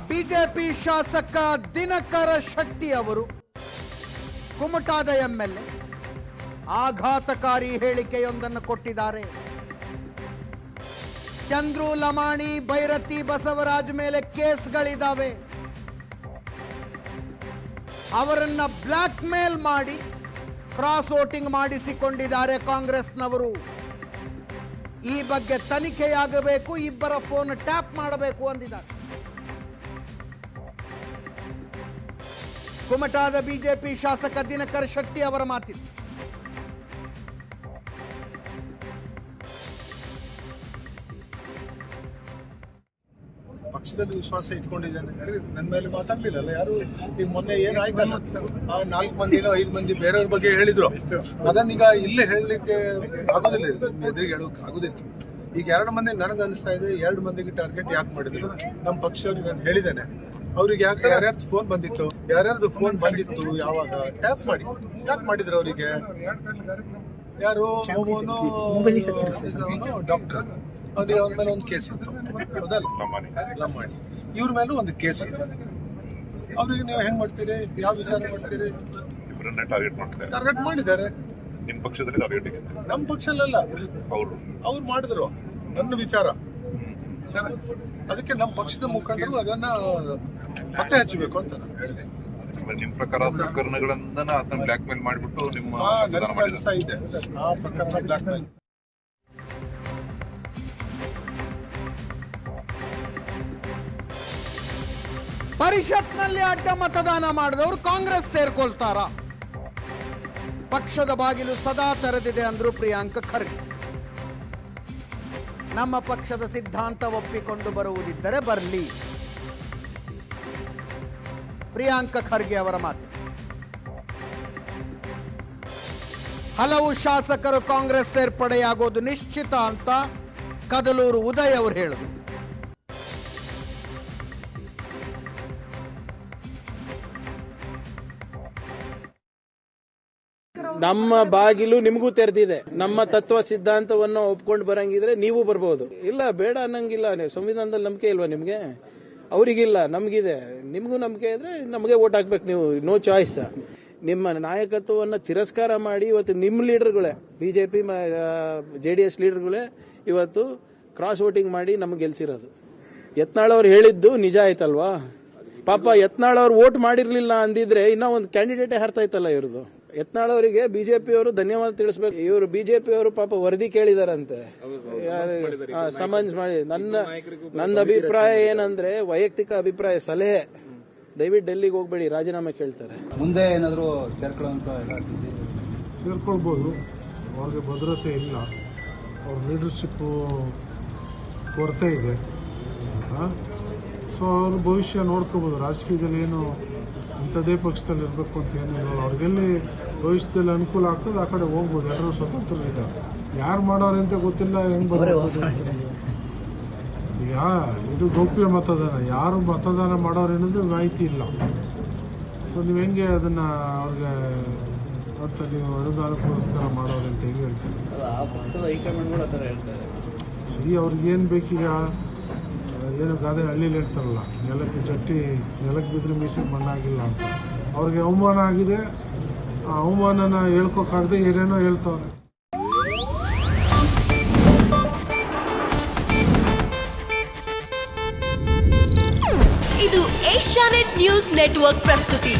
BJP ಶಾಸಕ ದಿನಕರ ಶೆಟ್ಟಿ ಅವರು ಕುಮಟಾದ MLA ಆಘಾತಕಾರಿ ಹೇಳಿಕೆಯೊಂದನ್ನು ಕೊಟ್ಟಿದ್ದಾರೆ. ಚಂದ್ರು ಲಮಾಣಿ, ಭೈರತಿ ಬಸವರಾಜ್ ಮೇಲೆ ಕೇಸ್ಗಳಿದ್ದಾವೆ. ಅವರನ್ನ ಬ್ಲಾಕ್ ಮೇಲ್ ಮಾಡಿ ಕ್ರಾಸ್ ವೋಟಿಂಗ್ ಮಾಡಿಸಿಕೊಂಡಿದ್ದಾರೆ ಕಾಂಗ್ರೆಸ್ನವರು. ಈ ಬಗ್ಗೆ ತನಿಖೆಯಾಗಬೇಕು, ಇಬ್ಬರ ಫೋನ್ ಟ್ಯಾಪ್ ಮಾಡಬೇಕು ಅಂದಿದ್ದಾರೆ. ಕುಮಟಾದ ಬಿಜೆಪಿ ಶಾಸಕ ದಿನಕರ ಶೆಟ್ಟಿ ಅವರ ಮಾತಿದೆ. ಪಕ್ಷದಲ್ಲಿ ವಿಶ್ವಾಸ ಇಟ್ಕೊಂಡಿದ್ದೇನೆ. ನನ್ನ ಮೇಲೆ ಮಾತಾಡ್ಲಿಲ್ಲ ಯಾರು. ಈಗ ಮೊನ್ನೆ ಏನಾಯ್ತಲ್ಲ, 4 ಮಂದಿನೋ 5 ಮಂದಿ ಬೇರೆಯವ್ರ ಬಗ್ಗೆ ಹೇಳಿದ್ರು. ಅದನ್ನೀಗ ಇಲ್ಲೇ ಹೇಳಲಿಕ್ಕೆ ಆಗೋದಿಲ್ಲ, ಎದುರಿಗೆ ಹೇಳೋಕೆ ಆಗೋದಿಲ್ಲ. ಈಗ 2 ಮಂದಿ ನನಗೆ ಅನಿಸ್ತಾ ಇದೆ, 2 ಮಂದಿಗೆ ಟಾರ್ಗೆಟ್ ಯಾಕೆ ಮಾಡಿದ್ರು ನಮ್ಮ ಪಕ್ಷವ್ರಿಗೆ ನಾನು ಹೇಳಿದ್ದೇನೆ. ಅವ್ರಿಗೆ ಯಾರ್ಯಾರ್ದು ಫೋನ್ ಬಂದಿತ್ತು, ಫೋನ್ ಬಂದಿತ್ತು, ಯಾವಾಗ ಟ್ಯಾಪ್ ಮಾಡಿ ಯಾಕೆ ಮಾಡಿದ್ರು ಅವರಿಗೆ? ಯಾರು ಡಾಕ್ಟರ್, ಅವ್ರ ಮೇಲೆ ಒಂದು ಕೇಸ್ ಇತ್ತು, ಹೌದಲ್ಲ, ಲಂಬಾಣಿ. ಇವ್ರ ಮೇಲೂ ಒಂದು ಕೇಸ್ ಇದೆ. ಅವ್ರಿಗೆ ನೀವು ಹೆಂಗ್ ಮಾಡ್ತೀರಿ? ಯಾವ ವಿಚಾರ ಮಾಡ್ತೀರಿ? ಟಾರ್ಗೆಟ್ ಮಾಡಿದ್ದಾರೆ. ನಮ್ಮ ಪಕ್ಷದಲ್ಲ, ಅವ್ರು ಮಾಡಿದ್ರು ನನ್ನ ವಿಚಾರ. ಅದಕ್ಕೆ ನಮ್ಮ ಪಕ್ಷದ ಮುಖಂಡರು ಅದನ್ನ ಪತ್ತೆ ಹಚ್ಚಬೇಕು ಅಂತ ನಾನು ಹೇಳಿದೆ. ನಿಮ್ ಪ್ರಕಾರ ಪ್ರಕರಣಗಳನ್ನ ಬ್ಲಾಕ್ ಮೇಲ್ ಮಾಡಿಬಿಟ್ಟು ನಿಮ್ಮ ಅನಿಸ್ತಾ ಇದೆ ಆ ಪ್ರಕರಣ ಬ್ಲಾಕ್ ಮೇಲ್. ಪರಿಷತ್ನಲ್ಲಿ ಅಡ್ಡ ಮತದಾನ ಮಾಡಿದವರು ಕಾಂಗ್ರೆಸ್ ಸೇರ್ಕೊಳ್ತಾರ? ಪಕ್ಷದ ಬಾಗಿಲು ಸದಾ ತೆರೆದಿದೆ ಅಂದ್ರು ಪ್ರಿಯಾಂಕ ಖರ್ಗೆ. ನಮ್ಮ ಪಕ್ಷದ ಸಿದ್ಧಾಂತ ಒಪ್ಪಿಕೊಂಡು ಬರುವುದಿದ್ದರೆ ಬರಲಿ. ಪ್ರಿಯಾಂಕ ಖರ್ಗೆ ಅವರ ಮಾತು. ಹಲವು ಶಾಸಕರು ಕಾಂಗ್ರೆಸ್ ಸೇರ್ಪಡೆಯಾಗೋದು ನಿಶ್ಚಿತ ಅಂತ ಕದಲೂರು ಉದಯ್ ಅವರು ಹೇಳಿದರು. ನಮ್ಮ ಬಾಗಿಲು ನಿಮಗೂ ತೆರೆದಿದೆ. ನಮ್ಮ ತತ್ವ ಸಿದ್ಧಾಂತವನ್ನು ಒಪ್ಕೊಂಡು ಬರಂಗಿದ್ರೆ ನೀವು ಬರ್ಬೋದು. ಇಲ್ಲ ಬೇಡ ಅನ್ನಂಗಿಲ್ಲ. ಸಂವಿಧಾನದಲ್ಲಿ ನಂಬಿಕೆ ಇಲ್ವಾ ನಿಮ್ಗೆ? ಅವರಿಗಿಲ್ಲ, ನಮಗಿದೆ. ನಿಮಗೂ ನಂಬಿಕೆ ಇದ್ರೆ ನಮಗೆ ವೋಟ್ ಹಾಕ್ಬೇಕು. ನೀವು ನೋ ಚಾಯ್ಸ್. ನಿಮ್ಮ ನಾಯಕತ್ವವನ್ನು ತಿರಸ್ಕಾರ ಮಾಡಿ ಇವತ್ತು ನಿಮ್ಮ ಲೀಡರ್ಗಳೇ, ಬಿಜೆಪಿ JDS ಲೀಡರ್ಗಳೇ ಇವತ್ತು ಕ್ರಾಸ್ ವೋಟಿಂಗ್ ಮಾಡಿ ನಮ್ಗೆ ಗೆಲ್ಸಿರೋದು. ಯತ್ನಾಳ್ ಅವ್ರು ಹೇಳಿದ್ದು ನಿಜ ಆಯ್ತಲ್ವಾ? ಪಾಪ ಯತ್ನಾಳ್ ಅವ್ರು ವೋಟ್ ಮಾಡಿರ್ಲಿಲ್ಲ ಅಂದಿದ್ರೆ ಇನ್ನೂ ಒಂದು ಕ್ಯಾಂಡಿಡೇಟೇ ಹರ್ತಾ ಇತ್ತಲ್ಲ ಇವ್ರದ್ದು. ಯತ್ನಾಳ್ ಅವರಿಗೆ ಬಿಜೆಪಿ ಅವರು ಧನ್ಯವಾದ ತಿಳಿಸಬೇಕು. ಇವರು ಬಿಜೆಪಿ ಅವರು ಪಾಪ ವರದಿ ಕೇಳಿದಾರಂತೆ, ಸಮನ್ಸ್ ಮಾಡಿ. ನನ್ನ ಅಭಿಪ್ರಾಯ ಏನಂದ್ರೆ, ವೈಯಕ್ತಿಕ ಅಭಿಪ್ರಾಯ, ಸಲಹೆ, ದಯವಿಟ್ಟು ಡೆಲ್ಲಿಗೆ ಹೋಗ್ಬೇಡಿ, ರಾಜೀನಾಮೆ ಕೇಳ್ತಾರೆ. ಮುಂದೆ ಏನಾದರೂ ಸೇರ್ಕೊಳ್ಬೋದು. ಅವ್ರಿಗೆ ಭದ್ರತೆ ಇಲ್ಲ, ಅವ್ರ ಲೀಡರ್ಶಿಪ್ಪು ಕೊರತೆ ಇದೆ. ಸೊ ಅವ್ರ ಭವಿಷ್ಯ ನೋಡ್ಕೋಬೋದು. ರಾಜಕೀಯದಲ್ಲಿ ಏನು ಇಂಥದೇ ಪಕ್ಷದಲ್ಲಿ ಇರಬೇಕು ಅಂತ ಏನಿಲ್ಲ. ಅವ್ರಿಗೆಲ್ಲಿ ಭವಿಷ್ಯದಲ್ಲಿ ಅನುಕೂಲ ಆಗ್ತದೆ ಆ ಕಡೆ ಹೋಗ್ಬೋದು. ಎಲ್ಲರೂ ಸ್ವತಂತ್ರ ಇದ್ದಾರೆ. ಯಾರು ಮಾಡೋರು ಅಂತ ಗೊತ್ತಿಲ್ಲ, ಹೆಂಗೆ ಬರೋದು? ಈಗ ಇದು ಗೌಪ್ಯ ಮತದಾನ, ಯಾರು ಮತದಾನ ಮಾಡೋರು ಅನ್ನೋದು ಮಾಹಿತಿ ಇಲ್ಲ. ಸೊ ನೀವು ಹೆಂಗೆ ಅದನ್ನು ಅವ್ರಿಗೆ ಮತ್ತೆ ನೀವು ಅನುದಾನಕ್ಕೋಸ್ಕರ ಮಾಡೋರು ಅಂತ ಹೆಂಗೆ ಹೇಳ್ತೀರಿ? ಸರಿ, ಅವ್ರಿಗೇನು ಬೇಕೀಗ? ಏನು ಗಾದೆ ಹಳ್ಳಿಲಿ ಹೇಳ್ತಾರಲ್ಲ, ನೆಲಕ್ಕೆ ಬಿದ್ದರೆ ಮೀಸಿಗೆ ಮಣ್ಣಾಗಿಲ್ಲ ಅಂತ. ಅವ್ರಿಗೆ ಅವಮಾನ ಆಗಿದೆ. ಆ ಅವಮಾನನ ಹೇಳ್ಕೊಕ್ಕಾಗದೆ ಏನೇನೋ ಹೇಳ್ತಾವ್ರೆ. ಇದು ಏಷ್ಯಾನೆಟ್ ನ್ಯೂಸ್ ನೆಟ್ವರ್ಕ್ ಪ್ರಸ್ತುತಿ.